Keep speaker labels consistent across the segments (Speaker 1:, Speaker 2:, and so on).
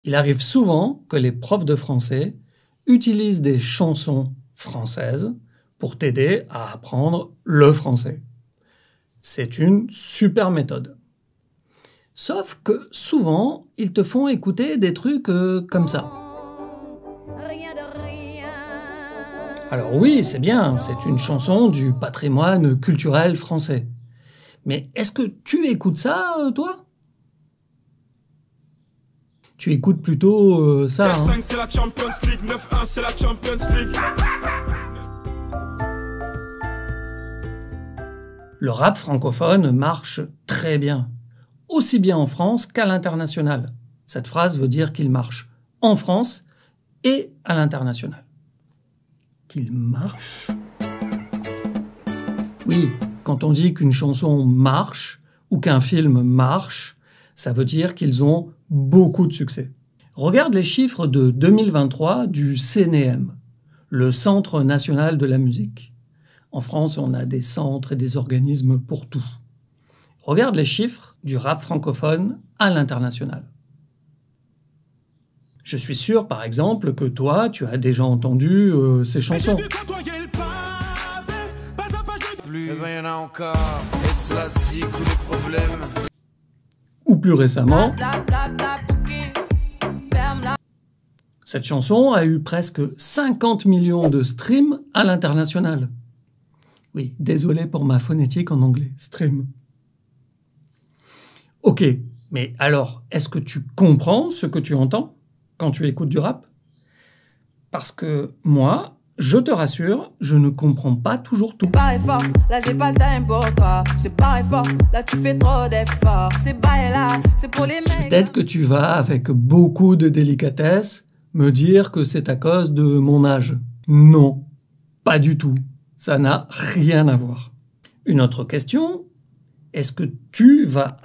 Speaker 1: Il arrive souvent que les profs de français utilisent des chansons françaises pour t'aider à apprendre le français. C'est une super méthode. Sauf que souvent, ils te font écouter des trucs comme ça. Alors oui, c'est bien, c'est une chanson du patrimoine culturel français. Mais est-ce que tu écoutes ça, toi ? Tu écoutes plutôt ça, hein.
Speaker 2: 5 c'est la Champions League, 9-1 c'est la Champions League.
Speaker 1: Le rap francophone marche très bien, aussi bien en France qu'à l'international. Cette phrase veut dire qu'il marche en France et à l'international. Qu'il marche ? Oui, quand on dit qu'une chanson marche ou qu'un film marche, ça veut dire qu'ils ont beaucoup de succès. Regarde les chiffres de 2023 du CNM, le Centre national de la musique. En France, on a des centres et des organismes pour tout. Regarde les chiffres du rap francophone à l'international. Je suis sûr, par exemple, que toi, tu as déjà entendu ces chansons. Ou plus récemment, cette chanson a eu presque 50 millions de streams à l'international. Oui, désolé pour ma phonétique en anglais, stream. Ok, mais alors, est-ce que tu comprends ce que tu entends quand tu écoutes du rap ? Parce que moi, je te rassure, je ne comprends pas toujours tout.
Speaker 3: Fort, là j'ai pas le time pour toi. C'est pareil fort, là tu fais trop d'efforts. C'est bail là, c'est pour les mecs.
Speaker 1: Peut-être que tu vas, avec beaucoup de délicatesse, me dire que c'est à cause de mon âge. Non, pas du tout. Ça n'a rien à voir. Une autre question, est-ce que tu vas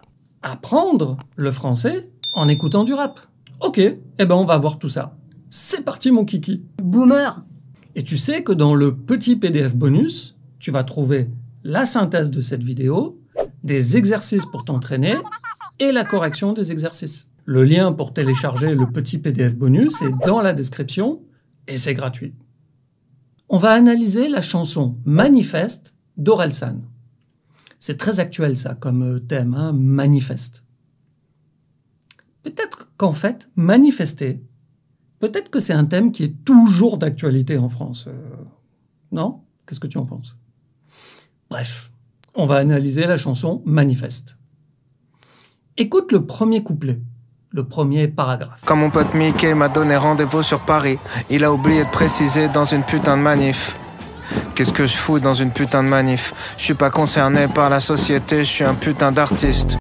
Speaker 1: apprendre le français en écoutant du rap ? Ok, eh ben on va voir tout ça. C'est parti mon kiki.
Speaker 3: Boomer.
Speaker 1: Et tu sais que dans le petit PDF bonus, tu vas trouver la synthèse de cette vidéo, des exercices pour t'entraîner et la correction des exercices. Le lien pour télécharger le petit PDF bonus est dans la description et c'est gratuit. On va analyser la chanson Manifeste d'Orelsan. C'est très actuel ça comme thème, hein, manifeste. Peut-être qu'en fait, manifester, peut-être que c'est un thème qui est toujours d'actualité en France. Non ? Qu'est-ce que tu en penses ? Bref, on va analyser la chanson Manifeste. Écoute le premier couplet, le premier paragraphe.
Speaker 4: Quand mon pote Mickey m'a donné rendez-vous sur Paris, il a oublié de préciser dans une putain de manif. Qu'est-ce que je fous dans une putain de manif ? Je suis pas concerné par la société, je suis un putain d'artiste.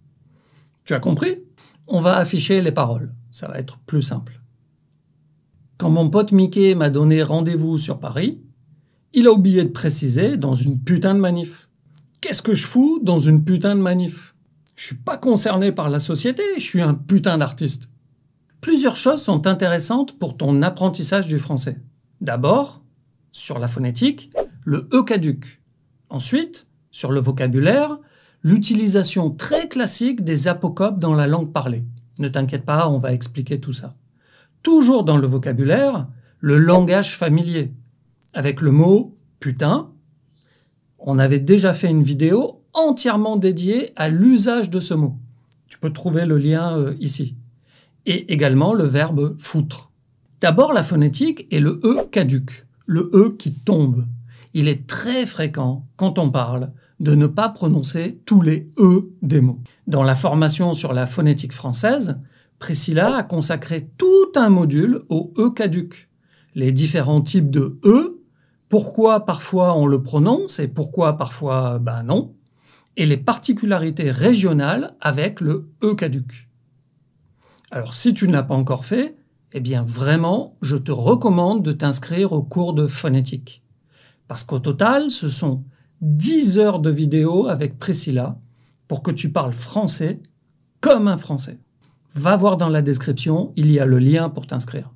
Speaker 1: Tu as compris ? On va afficher les paroles, ça va être plus simple. Quand mon pote Mickey m'a donné rendez-vous sur Paris, il a oublié de préciser dans une putain de manif. Qu'est-ce que je fous dans une putain de manif ? Je suis pas concerné par la société, je suis un putain d'artiste. Plusieurs choses sont intéressantes pour ton apprentissage du français. D'abord, sur la phonétique, le E caduc. Ensuite, sur le vocabulaire, l'utilisation très classique des apocopes dans la langue parlée. Ne t'inquiète pas, on va expliquer tout ça. Toujours dans le vocabulaire, le langage familier. Avec le mot « putain », on avait déjà fait une vidéo entièrement dédiée à l'usage de ce mot. Tu peux trouver le lien ici. Et également le verbe « foutre ». D'abord la phonétique et le E caduc, le E qui tombe. Il est très fréquent, quand on parle, de ne pas prononcer tous les E des mots. Dans la formation sur la phonétique française, Priscilla a consacré tout un module au E caduc. Les différents types de E, pourquoi parfois on le prononce et pourquoi parfois non, et les particularités régionales avec le E caduc. Alors si tu ne l'as pas encore fait, eh bien vraiment, je te recommande de t'inscrire au cours de phonétique. Parce qu'au total, ce sont 10 heures de vidéo avec Priscilla pour que tu parles français comme un Français. Va voir dans la description, il y a le lien pour t'inscrire.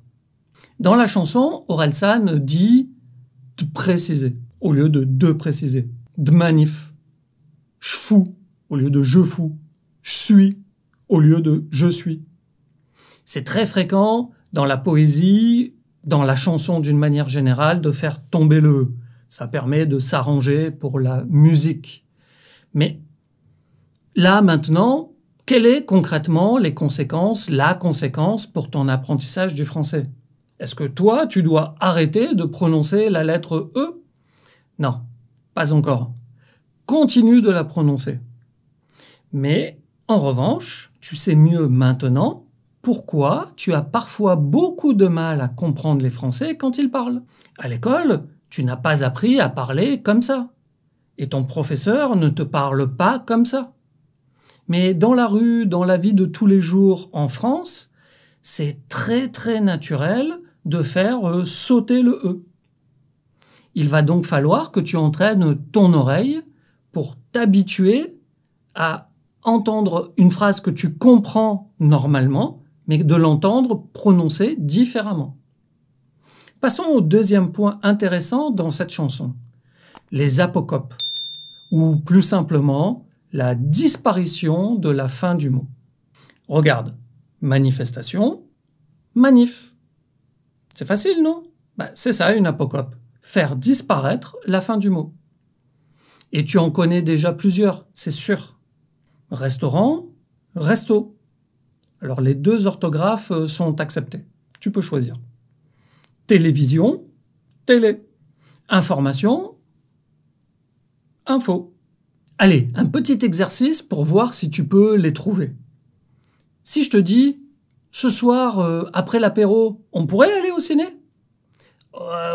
Speaker 1: Dans la chanson, Orelsan dit de préciser au lieu de préciser. De manif. Je fous au lieu de je fous. Je suis au lieu de je suis. C'est très fréquent dans la poésie, dans la chanson d'une manière générale, de faire tomber le E. Ça permet de s'arranger pour la musique. Mais là, maintenant, quelles sont concrètement la conséquence pour ton apprentissage du français? Est-ce que toi, tu dois arrêter de prononcer la lettre E? Non, pas encore. Continue de la prononcer. Mais, en revanche, tu sais mieux maintenant pourquoi tu as parfois beaucoup de mal à comprendre les Français quand ils parlent. À l'école, tu n'as pas appris à parler comme ça. Et ton professeur ne te parle pas comme ça. Mais dans la rue, dans la vie de tous les jours en France, c'est très très naturel de faire sauter le E. Il va donc falloir que tu entraînes ton oreille pour t'habituer à entendre une phrase que tu comprends normalement, mais de l'entendre prononcer différemment. Passons au deuxième point intéressant dans cette chanson. Les apocopes, ou plus simplement, la disparition de la fin du mot. Regarde, manifestation, manif. C'est facile, non? C'est ça une apocope, faire disparaître la fin du mot. Et tu en connais déjà plusieurs, c'est sûr. Restaurant, resto. Alors les deux orthographes sont acceptés, tu peux choisir. Télévision, télé. Information, info. Allez, un petit exercice pour voir si tu peux les trouver. Si je te dis, ce soir, après l'apéro, on pourrait aller au ciné?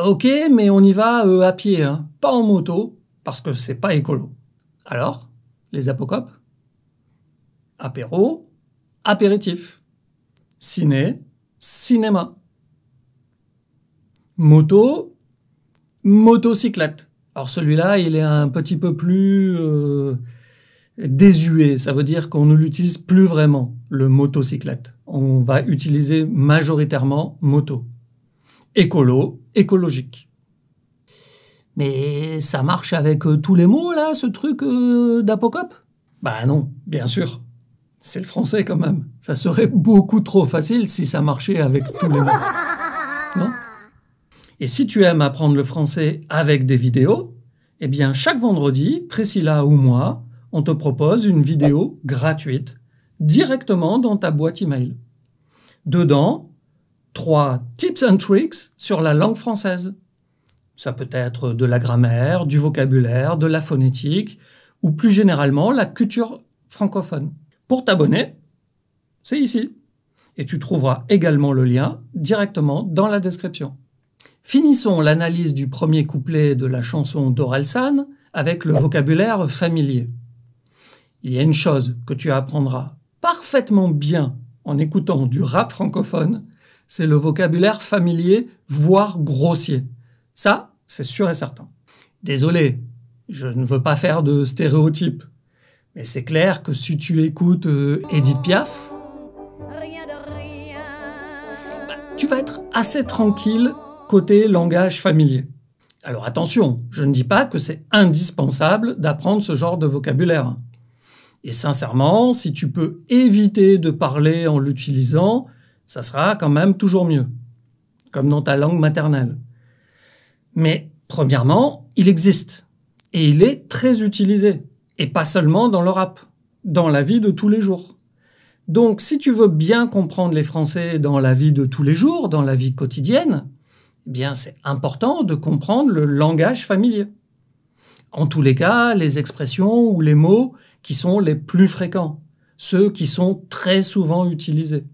Speaker 1: Ok, mais on y va à pied, hein, pas en moto, parce que c'est pas écolo. Alors, les apocopes? Apéro, apéritif. Ciné, cinéma. Moto, motocyclette. Alors celui-là, il est un petit peu plus désuet. Ça veut dire qu'on ne l'utilise plus vraiment, le motocyclette. On va utiliser majoritairement moto. Écolo, écologique. Mais ça marche avec tous les mots, là, ce truc d'apocope? Bah non, bien sûr. C'est le français quand même. Ça serait beaucoup trop facile si ça marchait avec tous les mots. Non? Et si tu aimes apprendre le français avec des vidéos, eh bien chaque vendredi, Priscilla ou moi, on te propose une vidéo gratuite directement dans ta boîte email. Dedans, 3 tips and tricks sur la langue française. Ça peut être de la grammaire, du vocabulaire, de la phonétique ou plus généralement la culture francophone. Pour t'abonner, c'est ici. Et tu trouveras également le lien directement dans la description. Finissons l'analyse du premier couplet de la chanson d'Orelsan avec le vocabulaire familier. Il y a une chose que tu apprendras parfaitement bien en écoutant du rap francophone, c'est le vocabulaire familier, voire grossier. Ça, c'est sûr et certain. Désolé, je ne veux pas faire de stéréotypes, mais c'est clair que si tu écoutes Edith Piaf, tu vas être assez tranquille côté langage familier. Alors attention, je ne dis pas que c'est indispensable d'apprendre ce genre de vocabulaire. Et sincèrement, si tu peux éviter de parler en l'utilisant, ça sera quand même toujours mieux, comme dans ta langue maternelle. Mais premièrement, il existe, et il est très utilisé, et pas seulement dans le rap, dans la vie de tous les jours. Donc si tu veux bien comprendre les Français dans la vie de tous les jours, dans la vie quotidienne, eh bien c'est important de comprendre le langage familier. En tous les cas, les expressions ou les mots qui sont les plus fréquents, ceux qui sont très souvent utilisés,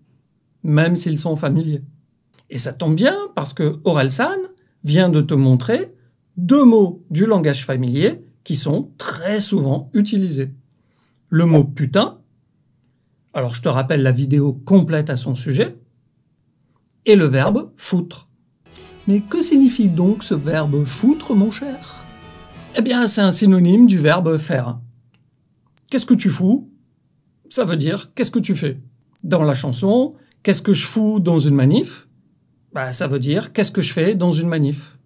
Speaker 1: même s'ils sont familiers. Et ça tombe bien parce que Orelsan vient de te montrer 2 mots du langage familier qui sont très souvent utilisés. Le mot « putain », alors je te rappelle la vidéo complète à son sujet, et le verbe « foutre ». Mais que signifie donc ce verbe « foutre », mon cher? Eh bien, c'est un synonyme du verbe « faire ». Qu'est-ce que tu fous? Ça veut dire « qu'est-ce que tu fais ?» Dans la chanson, « qu'est-ce que je fous dans une manif ?» ça veut dire « qu'est-ce que je fais dans une manif ?»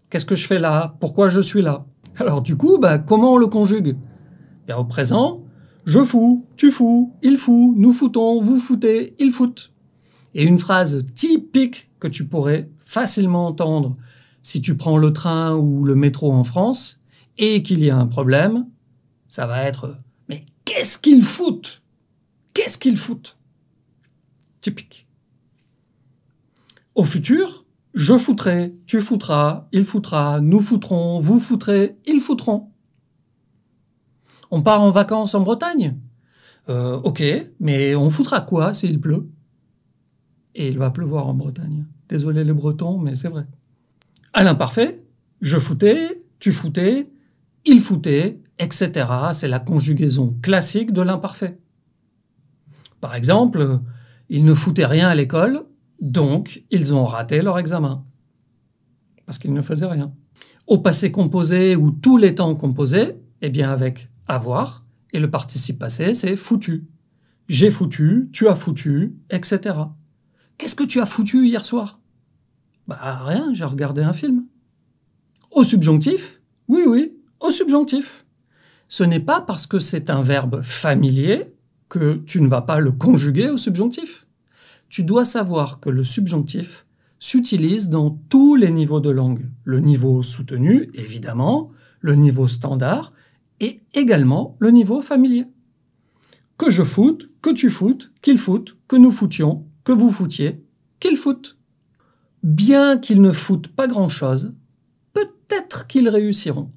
Speaker 1: Qu'est-ce que je fais là? Pourquoi je suis là? Alors du coup, comment on le conjugue? Bien, au présent, je fous, tu fous, il fout, nous foutons, vous foutez, ils foutent. Et une phrase typique que tu pourrais facilement entendre si tu prends le train ou le métro en France et qu'il y a un problème, ça va être « Mais qu'est-ce qu'ils foutent ? Qu'est-ce qu'ils foutent ?» Typique. Au futur, je foutrai, tu foutras, il foutra, nous foutrons, vous foutrez, ils foutront. On part en vacances en Bretagne ? Ok, mais on foutra quoi s'il pleut ? Et il va pleuvoir en Bretagne. Désolé les Bretons, mais c'est vrai. À l'imparfait, je foutais, tu foutais, il foutait, etc. C'est la conjugaison classique de l'imparfait. Par exemple, ils ne foutaient rien à l'école, donc ils ont raté leur examen. Parce qu'ils ne faisaient rien. Au passé composé ou tous les temps composés, eh bien avec avoir, et le participe passé, c'est foutu. J'ai foutu, tu as foutu, etc. Qu'est-ce que tu as foutu hier soir ? Bah rien, j'ai regardé un film. Au subjonctif ? Oui, au subjonctif. Ce n'est pas parce que c'est un verbe familier que tu ne vas pas le conjuguer au subjonctif. Tu dois savoir que le subjonctif s'utilise dans tous les niveaux de langue. Le niveau soutenu, évidemment, le niveau standard et également le niveau familier. Que je foute, que tu foutes, qu'il foute, que nous foutions, que vous foutiez, qu'ils foutent. Bien qu'ils ne foutent pas grand-chose, peut-être qu'ils réussiront.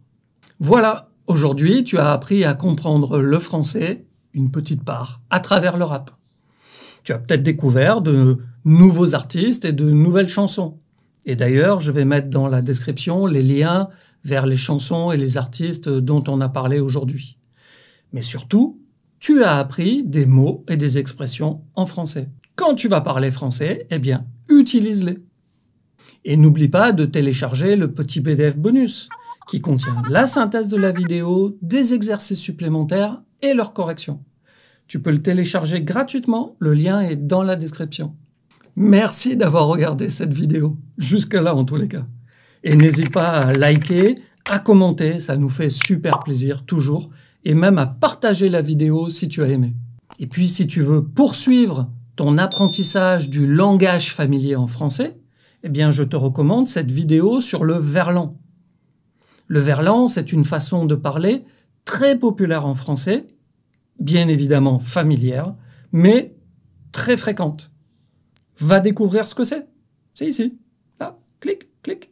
Speaker 1: Voilà, aujourd'hui, tu as appris à comprendre le français, une petite part, à travers le rap. Tu as peut-être découvert de nouveaux artistes et de nouvelles chansons. Et d'ailleurs, je vais mettre dans la description les liens vers les chansons et les artistes dont on a parlé aujourd'hui. Mais surtout, tu as appris des mots et des expressions en français. Quand tu vas parler français, eh bien, utilise-les. Et n'oublie pas de télécharger le petit PDF bonus qui contient la synthèse de la vidéo, des exercices supplémentaires et leurs corrections. Tu peux le télécharger gratuitement, le lien est dans la description. Merci d'avoir regardé cette vidéo, jusque-là en tous les cas. Et n'hésite pas à liker, à commenter, ça nous fait super plaisir toujours, et même à partager la vidéo si tu as aimé. Et puis si tu veux poursuivre ton apprentissage du langage familier en français, eh bien je te recommande cette vidéo sur le verlan. Le verlan, c'est une façon de parler très populaire en français, bien évidemment familière, mais très fréquente. Va découvrir ce que c'est. C'est ici. Là, clique, clique.